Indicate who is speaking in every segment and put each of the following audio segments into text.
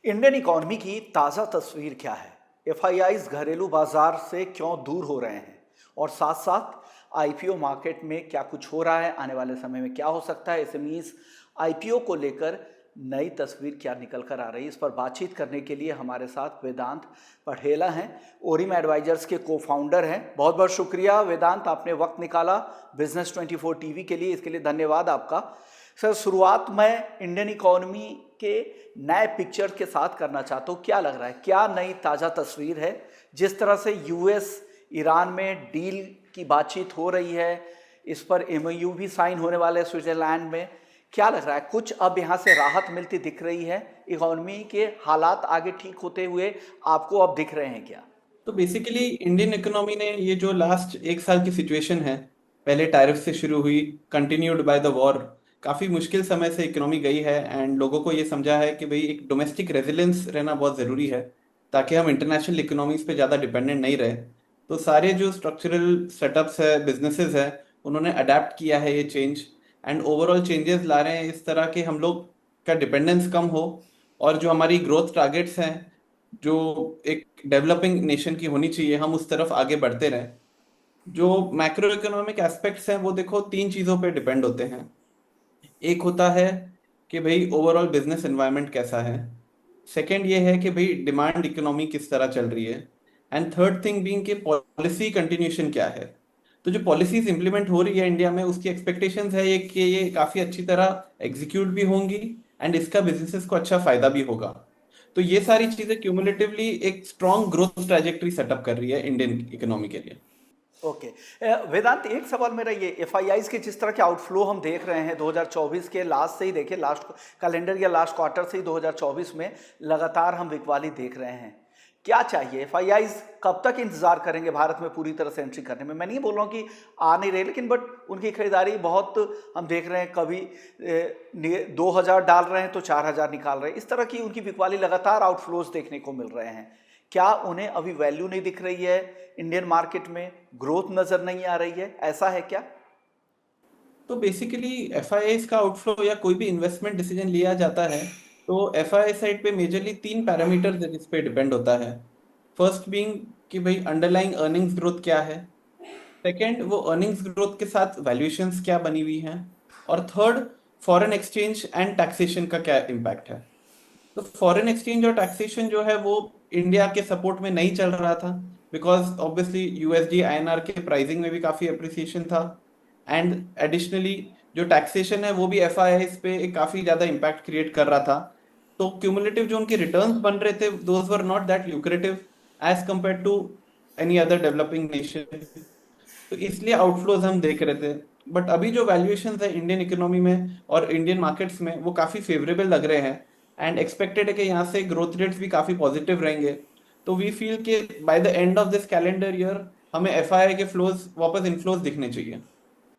Speaker 1: Indian economy की ताज़ा तस्वीर क्या है? एफआईआईज घरेलू बाजार से क्यों दूर हो रहे हैं? और साथ साथ आईपीओ मार्केट में क्या कुछ हो रहा है, आने वाले समय में क्या हो सकता है, एसएमईज आईपीओ को लेकर नई तस्वीर क्या निकल कर आ रही है, इस पर बातचीत करने के लिए हमारे साथ वेदांत पढ़ेला हैं, ओरिम एडवाइजर्स के को फाउंडर हैं। बहुत बहुत शुक्रिया वेदांत, आपने वक्त निकाला बिजनेस 24 टीवी के लिए, इसके लिए धन्यवाद आपका। सर, शुरुआत मैं इंडियन इकोनॉमी के नए पिक्चर के साथ करना चाहता हूँ। क्या लग रहा है, क्या नई ताज़ा तस्वीर है? जिस तरह से यूएस ईरान में डील की बातचीत हो रही है, इस पर एमओयू भी साइन होने वाले हैं स्विट्जरलैंड में। क्या लग रहा है, कुछ अब यहाँ से राहत मिलती दिख रही है? इकोनॉमी के हालात आगे ठीक होते हुए आपको अब दिख रहे हैं क्या?
Speaker 2: तो बेसिकली इंडियन इकोनॉमी ने ये जो लास्ट एक साल की सिचुएशन है, पहले टैरिफ से शुरू हुई, कंटिन्यूड बाय द वॉर, काफ़ी मुश्किल समय से इकोनॉमी गई है। एंड लोगों को ये समझा है कि भाई एक डोमेस्टिक रेजिलेंस रहना बहुत ज़रूरी है, ताकि हम इंटरनेशनल इकोनॉमीज पे ज़्यादा डिपेंडेंट नहीं रहे। तो सारे जो स्ट्रक्चरल सेटअप्स है, बिजनेसेस है, उन्होंने अडेप्ट किया है ये चेंज। एंड ओवरऑल चेंजेस ला रहे हैं इस तरह के हम लोग का डिपेंडेंस कम हो, और जो हमारी ग्रोथ टारगेट्स हैं, जो एक डेवलपिंग नेशन की होनी चाहिए, हम उस तरफ आगे बढ़ते रहें। जो मैक्रो इकोनॉमिक एस्पेक्ट्स हैं वो देखो तीन चीज़ों पे डिपेंड होते हैं। एक होता है कि भाई ओवरऑल बिजनेस एनवायरनमेंट कैसा है। सेकंड ये है कि भाई डिमांड इकोनॉमी किस तरह चल रही है। एंड थर्ड थिंग बीइंग कि पॉलिसी कंटिन्यूशन क्या है। तो जो पॉलिसीज इंप्लीमेंट हो रही है इंडिया में, उसकी एक्सपेक्टेशंस है ये कि ये काफ़ी अच्छी तरह एग्जीक्यूट भी होंगी, एंड इसका बिजनेसेस को अच्छा फायदा भी होगा। तो ये सारी चीजें क्यूमुलेटिवली एक स्ट्रॉन्ग ग्रोथ ट्रैजेक्टरी सेटअप कर रही है इंडियन इकोनॉमी के लिए।
Speaker 1: ओके। वेदांत, एक सवाल मेरा, ये एफआईआईज के जिस तरह के आउटफ्लो हम देख रहे हैं 2024 के लास्ट से ही, देखिए लास्ट कैलेंडर या लास्ट क्वार्टर से ही 2024 में लगातार हम बिकवाली देख रहे हैं। क्या चाहिए एफआईआईज, कब तक इंतजार करेंगे भारत में पूरी तरह से एंट्री करने में? मैं नहीं बोल रहा हूँ कि आ नहीं रहे, लेकिन बट उनकी खरीदारी बहुत हम देख रहे हैं, कभी 2,000 डाल रहे हैं तो 4,000 निकाल रहे हैं, इस तरह की उनकी बिकवाली लगातार आउटफ्लोज देखने को मिल रहे हैं। क्या उन्हें अभी वैल्यू नहीं दिख रही है इंडियन मार्केट में, ग्रोथ नजर नहीं आ रही है, ऐसा है क्या?
Speaker 2: तो बेसिकली एफआईआईज का आउटफ्लो या कोई भी इन्वेस्टमेंट डिसीजन लिया जाता है, तो एफआईआई साइड पे मेजरली तीन पैरामीटर्स जिस पे डिपेंड होता है। फर्स्ट बीइंग कि भाई अंडरलाइंग अर्निंग्स ग्रोथ क्या है। सेकंड, वो अर्निंग्स ग्रोथ के साथ वैल्यूएशंस क्या बनी हुई हैं। और third, foreign exchange and taxation का क्या इम्पैक्ट है। तो फॉरेन एक्सचेंज और टैक्सेशन जो है वो इंडिया के सपोर्ट में नहीं चल रहा था, बिकॉज ऑब्वियसली यूएसडी आईएनआर के प्राइसिंग में भी काफ़ी अप्रिसिएशन था। एंड एडिशनली जो टैक्सेशन है वो भी एफआईआई पे एक काफ़ी ज़्यादा इम्पैक्ट क्रिएट कर रहा था। तो क्यूमुलेटिव जो उनके रिटर्न्स बन रहे थे, those were not that lucrative as compare to any other developing nation. तो इसलिए आउटफ्लोज हम देख रहे थे। बट अभी जो वैल्यूएशन है इंडियन इकोनॉमी में और इंडियन मार्केट्स में, वो काफ़ी फेवरेबल लग रहे हैं। एंड एक्सपेक्टेड है कि यहाँ से ग्रोथ रेट्स भी काफ़ी पॉजिटिव रहेंगे। तो वी फील कि by the end of this calendar year हमें एफआईआई के फ्लोज वापस इनफ्लोज दिखने चाहिए।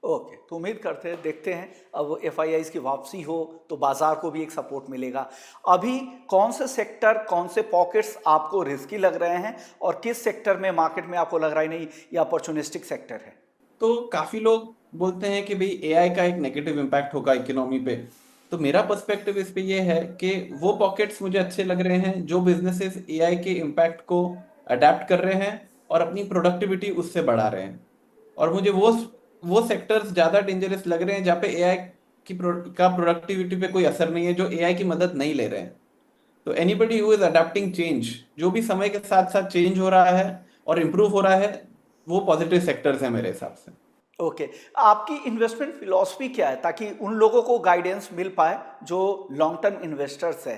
Speaker 1: ओके, तो उम्मीद करते हैं, देखते हैं अब एफआईआईज की वापसी हो तो बाजार को भी एक सपोर्ट मिलेगा। अभी कौन से सेक्टर, कौन से पॉकेट्स आपको रिस्की लग रहे हैं, और किस सेक्टर में मार्केट में आपको लग रहा है नहीं ये अपॉर्चुनिस्टिक सेक्टर है?
Speaker 2: तो काफ़ी लोग बोलते हैं कि भाई एआई का एक नेगेटिव इम्पैक्ट होगा इकोनॉमी पे। तो मेरा पर्सपेक्टिव इस पे ये है कि वो पॉकेट्स मुझे अच्छे लग रहे हैं जो बिजनेसेस एआई के इम्पैक्ट को अडेप्ट कर रहे हैं और अपनी प्रोडक्टिविटी उससे बढ़ा रहे हैं। और मुझे वो सेक्टर्स ज़्यादा डेंजरस लग रहे हैं जहाँ पे एआई का प्रोडक्टिविटी पे कोई असर नहीं है, जो एआई की मदद नहीं ले रहे हैं। तो anybody who is adapting change, जो भी समय के साथ साथ चेंज हो रहा है और इम्प्रूव हो रहा है, वो पॉजिटिव सेक्टर्स हैं मेरे हिसाब से।
Speaker 1: ओके, आपकी इन्वेस्टमेंट फिलॉसफी क्या है, ताकि उन लोगों को गाइडेंस मिल पाए जो लॉन्ग टर्म इन्वेस्टर्स है,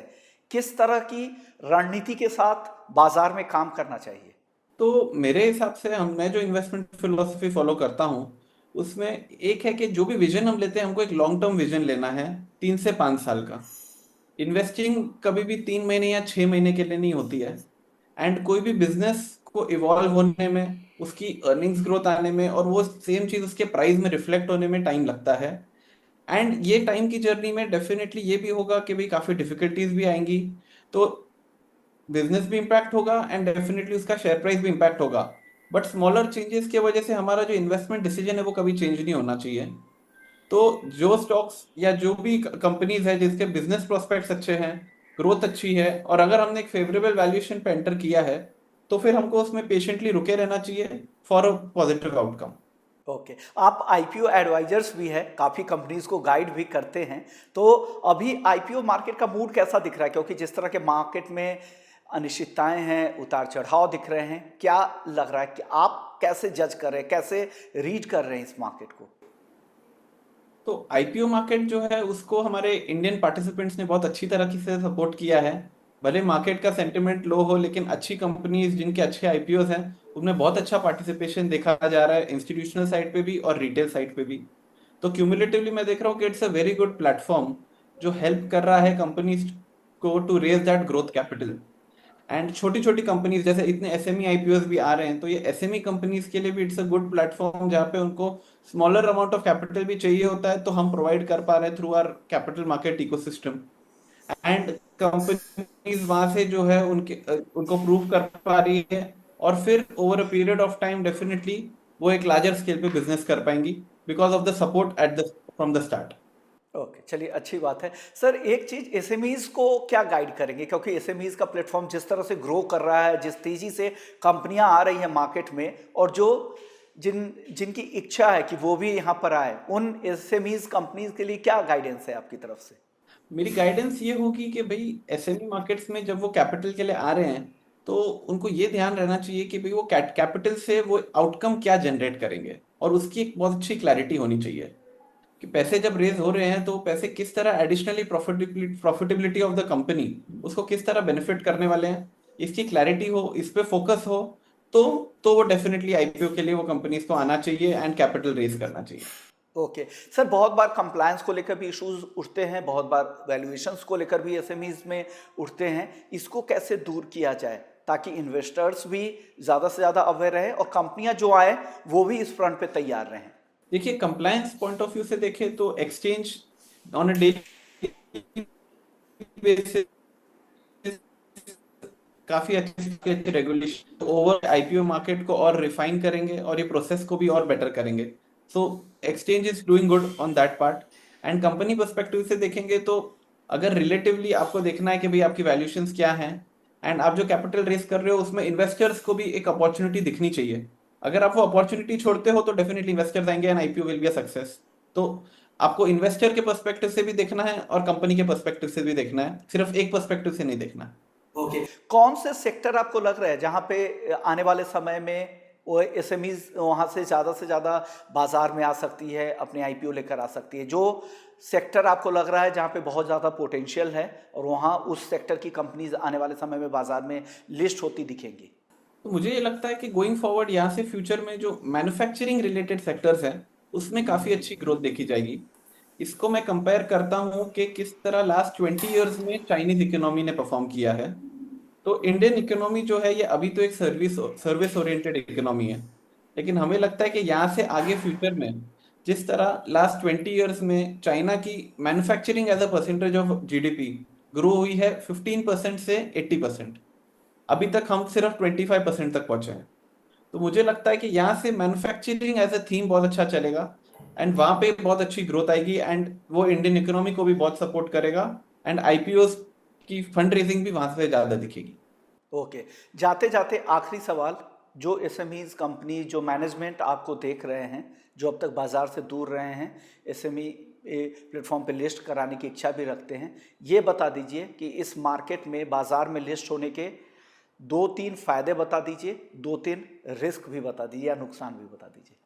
Speaker 1: किस तरह की रणनीति के साथ बाजार में काम करना चाहिए?
Speaker 2: तो मेरे हिसाब से मैं जो इन्वेस्टमेंट फिलोसफी फॉलो करता हूँ, उसमें एक है कि जो भी विजन हम लेते हैं, हमको एक लॉन्ग टर्म विजन लेना है, 3 से 5 साल का। इन्वेस्टिंग कभी भी 3 महीने या 6 महीने के लिए नहीं होती है। एंड कोई भी बिजनेस को इवॉल्व होने में, उसकी अर्निंग्स ग्रोथ आने में, और वो सेम चीज उसके प्राइस में रिफ्लेक्ट होने में टाइम लगता है। एंड ये टाइम की जर्नी में डेफिनेटली ये भी होगा कि भाई काफी डिफिकल्टीज भी आएंगी। तो बिजनेस भी इम्पैक्ट होगा एंड डेफिनेटली उसका शेयर प्राइस भी इम्पैक्ट होगा। बट स्मॉलर चेंजेस की वजह से हमारा जो इन्वेस्टमेंट डिसीजन है वो कभी चेंज नहीं होना चाहिए। तो जो स्टॉक्स या जो भी कंपनीज है जिसके बिजनेस प्रोस्पेक्ट्स अच्छे हैं, ग्रोथ अच्छी है, और अगर हमने एक फेवरेबल वैल्यूएशन पे एंटर किया है तो फिर हमको उसमें पेशेंटली रुके रहना चाहिए for a positive outcome.
Speaker 1: Okay, आप आईपीओ एडवाइजर्स भी हैं, काफ़ी कंपनीज को गाइड भी करते हैं, तो अभी आईपीओ मार्केट का मूड कैसा दिख रहा है? क्योंकि जिस तरह के मार्केट में अनिश्चितताएं हैं, उतार चढ़ाव दिख रहे हैं, क्या लग रहा है कि आप कैसे जज कर रहे हैं, कैसे रीड कर रहे हैं इस मार्केट को?
Speaker 2: तो आईपीओ मार्केट जो है उसको हमारे इंडियन पार्टिसिपेंट्स ने बहुत अच्छी तरीके से सपोर्ट किया है। भले मार्केट का सेंटिमेंट लो हो, लेकिन अच्छी कंपनीज जिनके अच्छे आईपीओस हैं उनमें बहुत अच्छा पार्टिसिपेशन देखा जा रहा है, इंस्टीट्यूशनल साइड पे भी और रिटेल साइड पे भी। तो क्यूमुलेटिवली मैं देख रहा हूँ कि it's a very good platform जो हेल्प कर रहा है कंपनीज को to raise that growth capital. And छोटी छोटी कंपनीज जैसे इतने एसएमई आईपीओस भी आ रहे हैं, तो ये एसएमई कंपनीज के लिए भी इट्स अ गुड प्लेटफॉर्म जहाँ पे उनको स्मॉलर अमाउंट ऑफ कैपिटल भी चाहिए होता है, तो हम प्रोवाइड कर पा रहे हैं through our capital market ecosystem. And companies वहां से जो है उनको प्रूव कर पा रही है, और फिर over a period of time definitely वो एक लार्जर स्केल पे बिजनेस कर पाएंगी because of the support at the from the start.
Speaker 1: Okay, चलिए अच्छी बात है। सर एक चीज़, एसएमईज़ को क्या गाइड करेंगे? क्योंकि एसएमईज़ का प्लेटफॉर्म जिस तरह से ग्रो कर रहा है, जिस तेज़ी से कंपनियां आ रही हैं मार्केट में, और जो जिनकी इच्छा है कि वो भी यहाँ पर आए, उन एसएमईज़ कंपनीज के लिए क्या गाइडेंस है आपकी तरफ से?
Speaker 2: मेरी गाइडेंस ये होगी कि भाई एसएमई मार्केट्स में जब वो कैपिटल के लिए आ रहे हैं तो उनको ये ध्यान रहना चाहिए कि भाई वो कैपिटल से वो आउटकम क्या जनरेट करेंगे, और उसकी एक बहुत अच्छी क्लैरिटी होनी चाहिए कि पैसे जब रेज हो रहे हैं तो पैसे किस तरह additionally profitability of the company उसको किस तरह बेनिफिट करने वाले हैं, इसकी क्लैरिटी हो, इस पे फोकस हो, तो वो डेफिनेटली आईपीओ के लिए वो कंपनीज को आना चाहिए एंड कैपिटल रेज करना चाहिए।
Speaker 1: ओके सर, बहुत बार कंप्लायंस को लेकर भी इश्यूज उठते हैं, बहुत बार वैल्यूएशंस को लेकर भी एसएमईज में उठते हैं। इसको कैसे दूर किया जाए ताकि इन्वेस्टर्स भी ज़्यादा से ज़्यादा अवेयर रहे और कंपनियां जो आए वो भी इस फ्रंट पे तैयार रहें?
Speaker 2: देखिए, कंप्लायंस पॉइंट ऑफ व्यू से देखें तो exchange on a daily basis काफी अच्छे रेगुलेशन ओवर आईपीओ मार्केट को और रिफाइन करेंगे और ये प्रोसेस को भी और बेटर करेंगे। So exchange is doing good on that part. And company perspective से देखेंगे तो अगर रिलेटिवली आपको देखना है कि भाई आपकी वैल्यूएशंस क्या हैं एंड आप जो कैपिटल रेस कर रहे हो उसमें इन्वेस्टर्स को भी एक अपॉर्चुनिटी दिखनी चाहिए। अगर आप वो अपॉर्चुनिटी छोड़ते हो तो डेफिनेटली इन्वेस्टर्स आएंगे and IPO will be a success. तो आपको इन्वेस्टर के पर्सपेक्टिव से भी देखना है और कंपनी के पर्सपेक्टिव से भी देखना है, सिर्फ एक पर्सपेक्टिव से नहीं देखना है।
Speaker 1: ओके, कौन से सेक्टर आपको लग रहा है जहां पे आने वाले समय में वो एसएमईज वहां से ज़्यादा बाजार में आ सकती है, अपने आईपीओ लेकर आ सकती है? जो सेक्टर आपको लग रहा है जहां पे बहुत ज़्यादा पोटेंशियल है और वहां उस सेक्टर की कंपनीज आने वाले समय में बाजार में लिस्ट होती दिखेंगी?
Speaker 2: तो मुझे ये लगता है कि गोइंग फॉरवर्ड यहाँ से फ्यूचर में जो मैन्युफैक्चरिंग रिलेटेड सेक्टर्स हैं उसमें काफी अच्छी ग्रोथ देखी जाएगी। इसको मैं कंपेयर करता हूँ कि किस तरह लास्ट 20 ईयर्स में चाइनीज इकोनॉमी ने परफॉर्म किया है। तो इंडियन इकोनॉमी जो है ये अभी तो एक सर्विस ओरिएंटेड इकोनॉमी है, लेकिन हमें लगता है कि यहाँ से आगे फ्यूचर में जिस तरह लास्ट 20 ईयर्स में चाइना की manufacturing as a percentage of GDP grow हुई है 15% से 80%, अभी तक हम सिर्फ 25% तक पहुंचे हैं। तो मुझे लगता है कि यहाँ से मैन्युफैक्चरिंग एज अ थीम बहुत अच्छा चलेगा एंड वहां पे बहुत अच्छी ग्रोथ आएगी एंड वो इंडियन इकोनॉमी को भी बहुत सपोर्ट करेगा एंड आईपीओ की फंड रेजिंग भी वहां से ज्यादा दिखेगी।
Speaker 1: ओके, जाते जाते आखिरी सवाल, जो एसएमईज कंपनी, जो मैनेजमेंट आपको देख रहे हैं, जो अब तक बाजार से दूर रहे हैं, एसएमई प्लेटफॉर्म पे लिस्ट कराने की इच्छा भी रखते हैं, ये बता दीजिए कि इस मार्केट में बाजार में लिस्ट होने के दो तीन फायदे बता दीजिए, दो तीन रिस्क भी बता दीजिए या नुकसान भी बता दीजिए।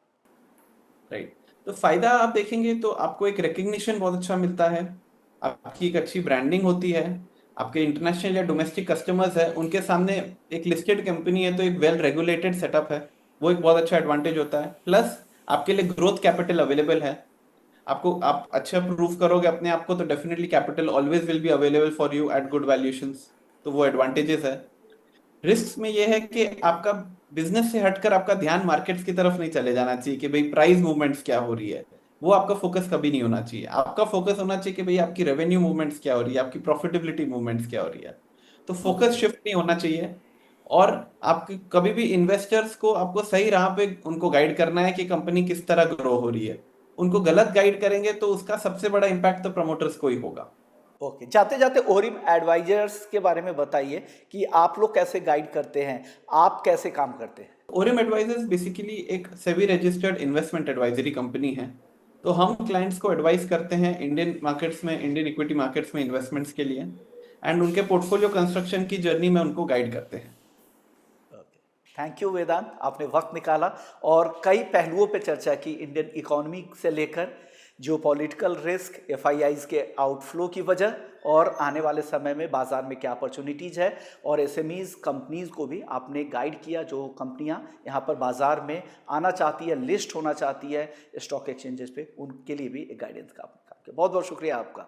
Speaker 2: राइट, तो फायदा आप देखेंगे तो आपको एक रिकग्निशन बहुत अच्छा मिलता है, आपकी एक अच्छी ब्रांडिंग होती है, आपके इंटरनेशनल या डोमेस्टिक कस्टमर्स है उनके सामने एक लिस्टेड कंपनी है तो एक वेल रेगुलेटेड सेटअप है, वो एक बहुत अच्छा एडवांटेज होता है। प्लस आपके लिए ग्रोथ कैपिटल अवेलेबल है, आपको आप अच्छा प्रूव करोगे अपने आप को तो definitely capital always will be available for you at good valuations, तो वो एडवांटेजेस है। रिस्क में ये है कि आपका बिजनेस से हटकर आपका ध्यान मार्केट्स की तरफ नहीं चले जाना चाहिए कि भाई प्राइस मूवमेंट्स क्या हो रही है, वो आपका फोकस कभी नहीं होना चाहिए। आपका फोकस होना चाहिए कि भाई आपकी रेवेन्यू मूवमेंट्स क्या हो रही है, आपकी प्रॉफिटेबिलिटी मूवमेंट्स क्या हो रही है। तो फोकस शिफ्ट नहीं होना चाहिए, और आपके कभी भी इन्वेस्टर्स को आपको सही राह पे उनको गाइड करना है कि कंपनी किस तरह ग्रो हो रही है। उनको गलत गाइड करेंगे तो उसका सबसे बड़ा इम्पैक्ट तो प्रमोटर्स को ही होगा।
Speaker 1: ओके, जाते जाते ओरिम एडवाइजर्स के बारे में बताइए कि आप लोग कैसे गाइड करते हैं, आप कैसे काम करते हैं।
Speaker 2: ओरियम एडवाइजर्स बेसिकली एक SEBI registered investment advisory company है। तो हम क्लाइंट्स को एडवाइस करते हैं इंडियन मार्केट्स में, इंडियन इक्विटी मार्केट्स में इन्वेस्टमेंट्स के लिए, एंड उनके पोर्टफोलियो कंस्ट्रक्शन की जर्नी में उनको गाइड करते हैं।
Speaker 1: थैंक यू वेदांत, आपने वक्त निकाला और कई पहलुओं पे चर्चा की, इंडियन इकोनॉमी से लेकर जो पॉलिटिकल रिस्क, एफआईआईज के आउटफ्लो की वजह और आने वाले समय में बाजार में क्या अपॉर्चुनिटीज़ है, और एसएमईज कंपनीज़ को भी आपने गाइड किया जो कंपनियां यहाँ पर बाजार में आना चाहती है, लिस्ट होना चाहती है स्टॉक एक्सचेंजेस पे, उनके लिए भी एक गाइडेंस का बहुत बहुत शुक्रिया आपका।